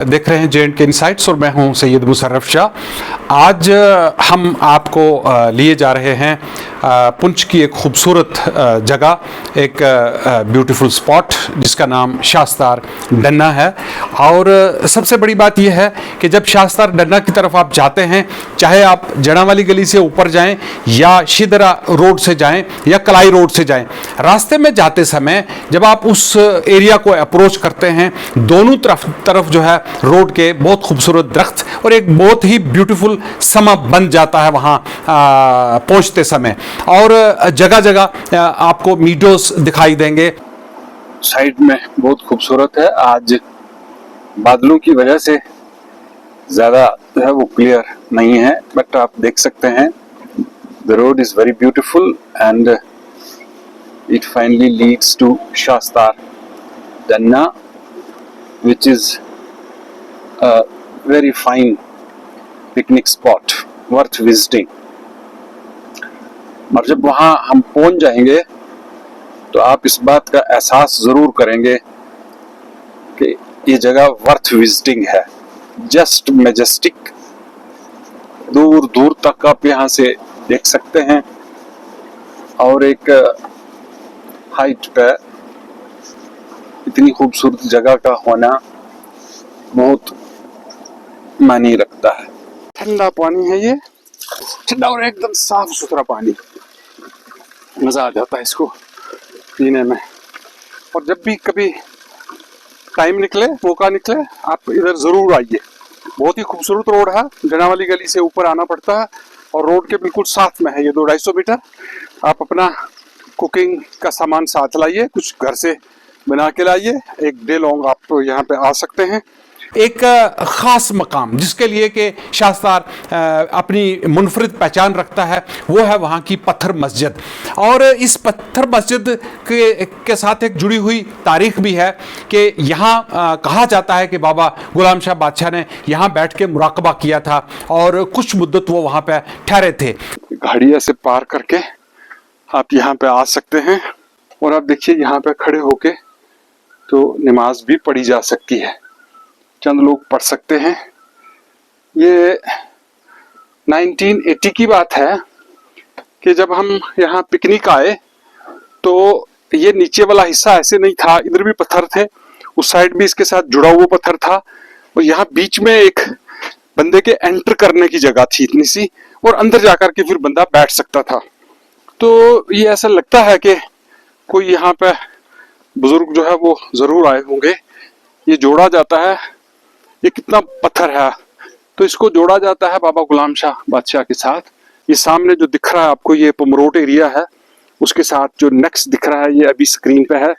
देख रहे हैं जे&के इनसाइट्स और मैं हूं सैयद मुशर्रफ शाह। आज हम आपको लिए जा रहे हैं पुंछ की एक खूबसूरत जगह, एक ब्यूटीफुल स्पॉट जिसका नाम शास्तार डन्ना है। और सबसे बड़ी बात यह है कि जब शास्तार डन्ना की तरफ आप जाते हैं, चाहे आप जड़ा वाली गली से ऊपर जाएं या शिदरा रोड से जाएं या कलाई रोड से जाएं, रास्ते में जाते समय जब आप उस एरिया को अप्रोच करते हैं, दोनों तरफ जो है रोड के बहुत खूबसूरत दरख्त और एक बहुत ही ब्यूटीफुल समा बन जाता है वहाँ पहुँचते समय। और जगह जगह आपको मीडोस दिखाई देंगे। साइड में बहुत खूबसूरत है। आज बादलों की वजह से ज़्यादा जो है वो क्लियर नहीं है, बट आप देख सकते हैं the road is very beautiful and it finally leads to Shastar Danna, which is a very fine picnic spot worth visiting. और जब वहाँ हम पहुँच जाएंगे तो आप इस बात का एहसास ज़रूर करेंगे कि ये जगह वर्थ विजिटिंग है। जस्ट मैजेस्टिक, दूर दूर तक आप यहाँ से देख सकते हैं। और एक हाइट पे इतनी खूबसूरत जगह का होना बहुत मायने रखता है। ठंडा पानी है ये, ठंडा और एकदम साफ सुथरा पानी, मजा आ जाता है इसको पीने में। और जब भी कभी टाइम निकले, मौका निकले, आप इधर जरूर आइए। बहुत ही खूबसूरत रोड है, जड़ा वाली गली से ऊपर आना पड़ता है और रोड के बिल्कुल साथ में है ये 200-250 मीटर। आप अपना कुकिंग का सामान साथ लाइए, कुछ घर से बना के लाइए, एक डे लॉन्ग आप यहाँ पे आ सकते हैं। एक ख़ास मकाम जिसके लिए कि शास्तार अपनी मुनफरिद पहचान रखता है, वो है वहाँ की पत्थर मस्जिद। और इस पत्थर मस्जिद के साथ एक जुड़ी हुई तारीख भी है कि यहाँ कहा जाता है कि बाबा गुलाम शाह बादशाह ने यहाँ बैठ के मुराकबा किया था और कुछ मुद्दत वो वहाँ पे ठहरे थे। गाड़ी ऐसे पार करके आप यहाँ पे आ सकते हैं और आप देखिए यहाँ पे खड़े होके तो नमाज भी पढ़ी जा सकती है, चंद लोग पढ़ सकते हैं। ये 1980 की बात है कि जब हम यहाँ पिकनिक आए तो ये नीचे वाला हिस्सा ऐसे नहीं था, इधर भी पत्थर थे, उस साइड भी इसके साथ जुड़ा हुआ पत्थर था और यहाँ बीच में एक बंदे के एंटर करने की जगह थी इतनी सी, और अंदर जाकर के फिर बंदा बैठ सकता था। तो ये ऐसा लगता है कि कोई यहाँ पे बुजुर्ग जो है वो जरूर आए होंगे। ये जोड़ा जाता है, ये कितना पत्थर है, तो इसको जोड़ा जाता है बाबा गुलाम शाह बादशाह के साथ। ये सामने जो दिख रहा है आपको, ये पमरोट एरिया है, उसके साथ जो नेक्स्ट दिख रहा है ये अभी स्क्रीन पे है,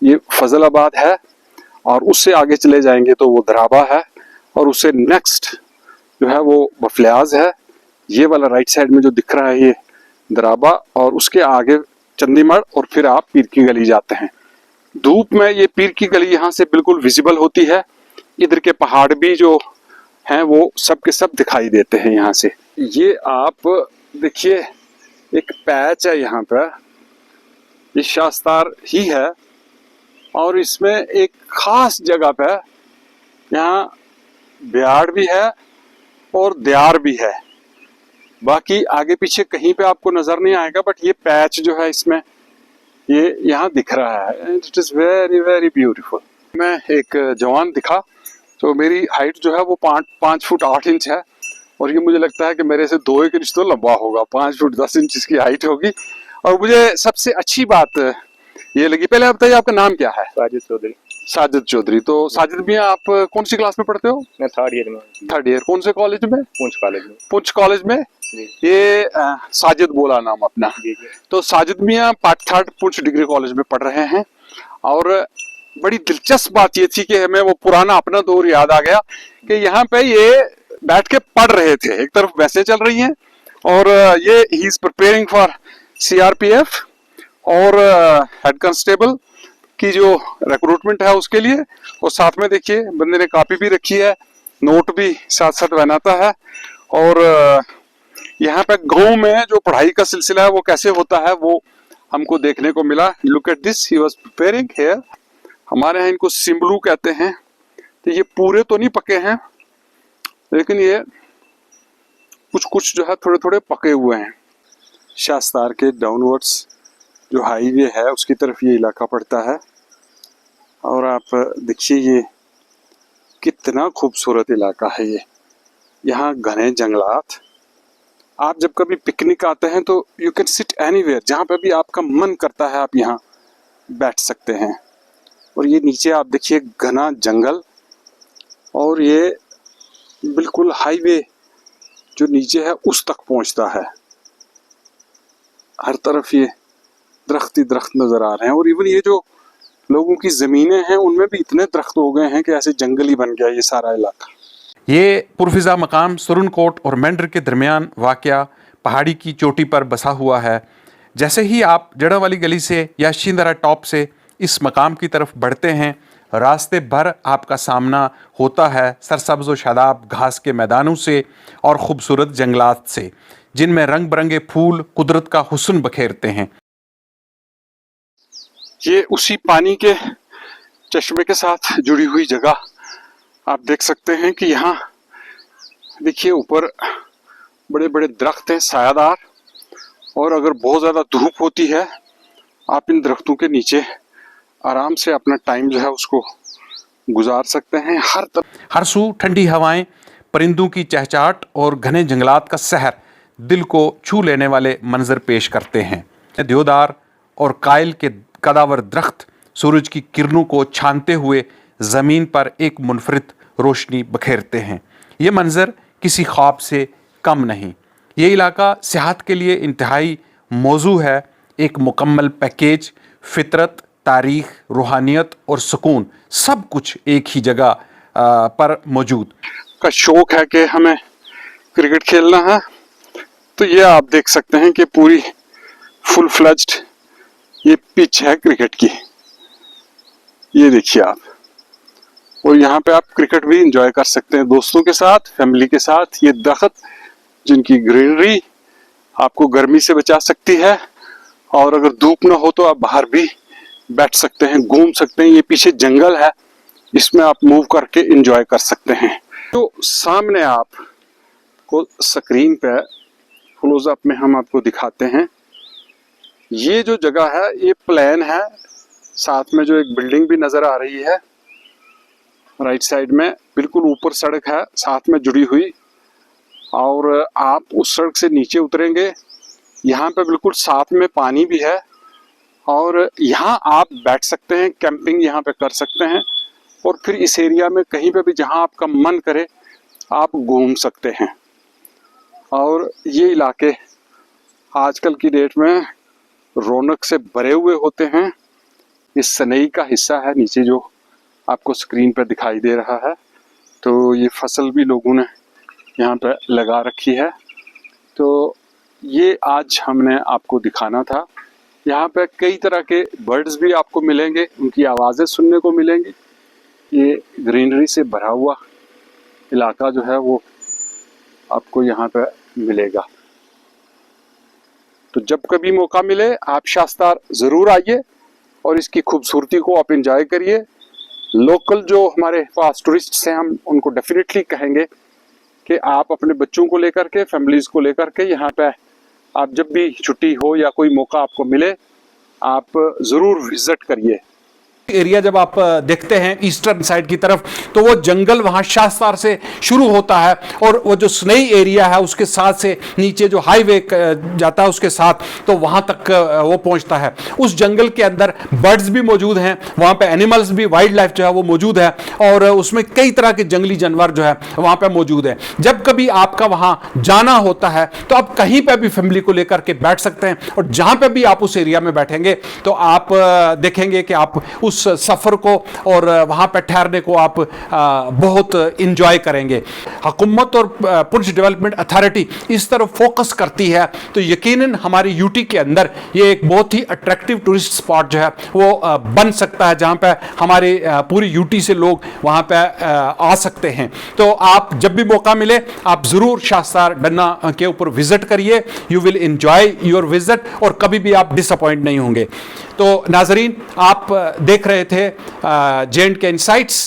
ये फजलाबाद है। और उससे आगे चले जाएंगे तो वो दराबा है, और उससे नेक्स्ट जो है वो बफलियाज है। ये वाला राइट साइड में जो दिख रहा है ये दराबा, और उसके आगे चंडीमढ़, और फिर आप पीर की गली जाते हैं। धूप में ये पीर की गली यहाँ से बिल्कुल विजिबल होती है। इधर के पहाड़ भी जो हैं वो सब के सब दिखाई देते हैं यहाँ से। ये आप देखिए एक पैच है यहाँ पर, ये शास्तार ही है, और इसमें एक खास जगह पे यहाँ ब्याड़ भी है और दयार भी है। बाकी आगे पीछे कहीं पे आपको नजर नहीं आएगा, बट ये पैच जो है इसमें ये यहाँ दिख रहा है। It is very very beautiful. मैं एक जवान दिखा तो मेरी हाइट जो है वो 5 फुट 8 इंच है, और ये मुझे लगता है कि मेरे से 2-1 इंच तो लंबा होगा, 5 फुट 10 इंच इसकी हाइट होगी। और मुझे सबसे अच्छी बात ये लगी, पहले आप बताइए आपका नाम क्या है? साजिद चौधरी। साजिद चौधरी। तो साजिद भैया आप कौन सी क्लास में पढ़ते हो? मैं 3rd ईयर में। 3rd year. कौन से कॉलेज में? पुंछ कॉलेज में। पुंछ कॉलेज में। ये साजिद बोला नाम अपना। जी। तो साजिद मियाँ part 3rd Poonch degree college में पढ़ रहे हैं। और बड़ी दिलचस्प बात ये थी कि हमें वो पुराना अपना दौर याद आ गया कि यहाँ पे ये बैठ के पढ़ रहे थे। एक तरफ वैसे चल रही हैं और ये he is preparing for CRPF और हेड कांस्टेबल की जो रिक्रूटमेंट है उसके लिए। और साथ में देखिए बंदे ने कॉपी भी रखी है, नोट भी साथ साथ बनाता है। और यहाँ पे गांव में जो पढ़ाई का सिलसिला है वो कैसे होता है वो हमको देखने को मिला। Look at this, he was preparing here. हमारे यहाँ इनको सिम्बलू कहते हैं। तो ये पूरे तो नहीं पके हैं, लेकिन ये कुछ कुछ जो है थोड़े थोड़े पके हुए हैं। शास्तार के डाउनवर्ड्स जो हाईवे है उसकी तरफ ये इलाका पड़ता है। और आप देखिए ये कितना खूबसूरत इलाका है ये। यहाँ घने जंगलात। आप जब कभी पिकनिक आते हैं तो यू कैन सिट एनीवेयर, जहाँ पे भी आपका मन करता है आप यहाँ बैठ सकते हैं। और ये नीचे आप देखिए घना जंगल, और ये बिल्कुल हाईवे जो नीचे है उस तक पहुंचता है। हर तरफ ये दरख्त ही दरख्त नजर आ रहे हैं। और इवन ये जो लोगों की जमीनें हैं उनमें भी इतने दरख्त हो गए हैं कि ऐसे जंगल ही बन गया ये सारा इलाका। ये पुरफिजा मकाम सुरनकोट और मेंढर के दरमियान वाक़या पहाड़ी की चोटी पर बसा हुआ है। जैसे ही आप जड़ा वाली गली से या शिंदरा टॉप से इस मकाम की तरफ बढ़ते हैं, रास्ते भर आपका सामना होता है सरसब्ज़ व शादाब घास के मैदानों से और ख़ूबसूरत जंगलात से, जिनमें रंग बिरंगे फूल कुदरत का हुस्न बखेरते हैं। ये उसी पानी के चश्मे के साथ जुड़ी हुई जगह आप देख सकते हैं कि यहाँ देखिए ऊपर बड़े बड़े दरख्त हैं सायादार, और अगर बहुत ज़्यादा धूप होती है आप इन दरख्तों के नीचे आराम से अपना टाइम जो है उसको गुजार सकते हैं। हर सू ठंडी हवाएं, परिंदों की चहचहाट और घने जंगलात का सहर दिल को छू लेने वाले मंजर पेश करते हैं। देवदार और कायल के कदावर दरख्त सूरज की किरणों को छानते हुए ज़मीन पर एक मुनफरिद रोशनी बखेरते हैं। ये मंजर किसी ख्वाब से कम नहीं। ये इलाका सेहत के लिए इंतहाई मौजू है। एक मुकम्मल पैकेज, फितरत, तारीख, रूहानियत और सुकून सब कुछ एक ही जगह पर मौजूद। का शौक है कि हमें क्रिकेट खेलना है, तो ये आप देख सकते हैं कि पूरी फुल फ्लज्ड ये पिच है क्रिकेट की। ये देखिए आप, और यहाँ पे आप क्रिकेट भी एंजॉय कर सकते हैं दोस्तों के साथ, फैमिली के साथ। ये दरख्त जिनकी ग्रीनरी आपको गर्मी से बचा सकती है, और अगर धूप ना हो तो आप बाहर भी बैठ सकते हैं, घूम सकते हैं। ये पीछे जंगल है, इसमें आप मूव करके एंजॉय कर सकते हैं। तो सामने आप को स्क्रीन पे क्लोजअप में हम आपको दिखाते हैं। ये जो जगह है ये प्लेन है, साथ में जो एक बिल्डिंग भी नजर आ रही है राइट साइड में, बिल्कुल ऊपर सड़क है साथ में जुड़ी हुई, और आप उस सड़क से नीचे उतरेंगे, यहाँ पे बिल्कुल साथ में पानी भी है, और यहाँ आप बैठ सकते हैं, कैंपिंग यहाँ पे कर सकते हैं, और फिर इस एरिया में कहीं पे भी जहाँ आपका मन करे आप घूम सकते हैं। और ये इलाके आजकल की डेट में रौनक से भरे हुए होते हैं। ये सनई का हिस्सा है नीचे जो आपको स्क्रीन पर दिखाई दे रहा है, तो ये फसल भी लोगों ने यहाँ पे लगा रखी है। तो ये आज हमने आपको दिखाना था। यहाँ पे कई तरह के बर्ड्स भी आपको मिलेंगे, उनकी आवाज़ें सुनने को मिलेंगी। ये ग्रीनरी से भरा हुआ इलाका जो है वो आपको यहाँ पे मिलेगा। तो जब कभी मौका मिले आप शास्तार ज़रूर आइए और इसकी खूबसूरती को आप एंजॉय करिए। लोकल जो हमारे पास टूरिस्ट्स हैं हम उनको डेफिनेटली कहेंगे कि आप अपने बच्चों को लेकर के, फैमिलीज को लेकर के यहाँ पे आप जब भी छुट्टी हो या कोई मौका आपको मिले आप ज़रूर विजिट करिए। एरिया जब आप देखते हैं ईस्टर्न साइड की तरफ, तो वो जंगल वहाँ शास्तार से शुरू होता है, और वो जो स्नई एरिया है उसके साथ से नीचे जो हाईवे जाता है उसके साथ, तो वहाँ तक वो पहुँचता है। उस जंगल के अंदर बर्ड्स भी मौजूद हैं, वहाँ पे एनिमल्स भी, वाइल्ड लाइफ जो है वो मौजूद है, और उसमें कई तरह के जंगली जानवर जो है वहाँ पे मौजूद है। जब कभी आपका वहाँ जाना होता है तो आप कहीं पर भी फैमिली को लेकर के बैठ सकते हैं, और जहाँ पर भी आप उस एरिया में बैठेंगे तो आप देखेंगे कि आप उस सफ़र को और वहाँ पर ठहरने को आप बहुत इंजॉय करेंगे। हुकूमत और पुंछ डेवलपमेंट अथॉरिटी इस तरफ फोकस करती है तो यकीनन हमारी यूटी के अंदर ये एक बहुत ही अट्रैक्टिव टूरिस्ट स्पॉट जो है वो बन सकता है, जहाँ पे हमारे पूरी यूटी से लोग वहाँ पे आ सकते हैं। तो आप जब भी मौका मिले आप ज़रूर शास्तार डन्ना के ऊपर विजिट करिए। You will enjoy your visit और कभी भी आप डिसअपॉइंट नहीं होंगे। तो नाजरीन, आप देख रहे थे जे एंड के इनसाइट्स,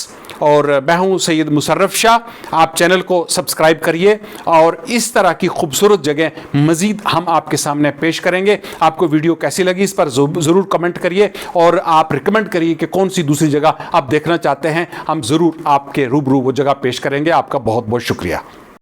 और मैं हूं सैयद मुशर्रफ शाह। आप चैनल को सब्सक्राइब करिए और इस तरह की खूबसूरत जगह मज़ीद हम आपके सामने पेश करेंगे। आपको वीडियो कैसी लगी इस पर ज़रूर कमेंट करिए और आप रिकमेंड करिए कि कौन सी दूसरी जगह आप देखना चाहते हैं। हम ज़रूर आपके रूबरू वो जगह पेश करेंगे। आपका बहुत बहुत शुक्रिया।